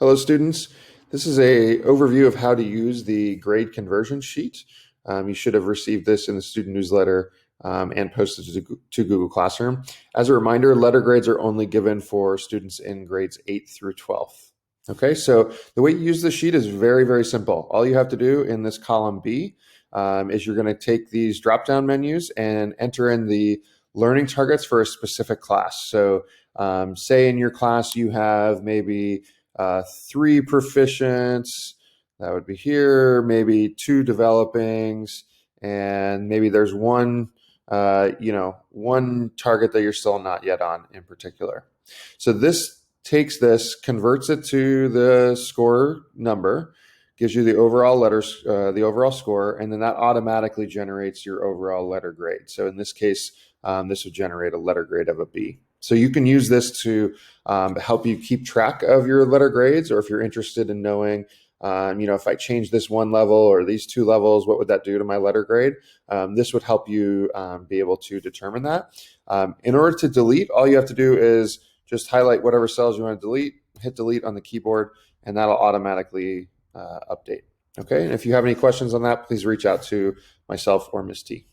Hello, students. This is a overview of how to use the grade conversion sheet. You should have received this in the student newsletter and posted to Google Classroom. As a reminder, letter grades are only given for students in grades 8 through 12. Okay, so the way you use the sheet is very, very simple. All you have to do in this column B is you're going to take these drop-down menus and enter in the learning targets for a specific class. So say in your class you have maybe 3 proficients, that would be here, maybe 2 developings, and maybe there's one target that you're still not yet on in particular. So this takes this, converts it to the score number, gives you the overall letters, the overall score, and then that automatically generates your overall letter grade. So in this case, this would generate a letter grade of a B. So you can use this to help you keep track of your letter grades, or if you're interested in knowing, if I change this one level or these 2 levels, what would that do to my letter grade? This would help you be able to determine that. In order to delete, all you have to do is just highlight whatever cells you want to delete, hit delete on the keyboard, and that'll automatically update. Okay, and if you have any questions on that, please reach out to myself or Ms. T.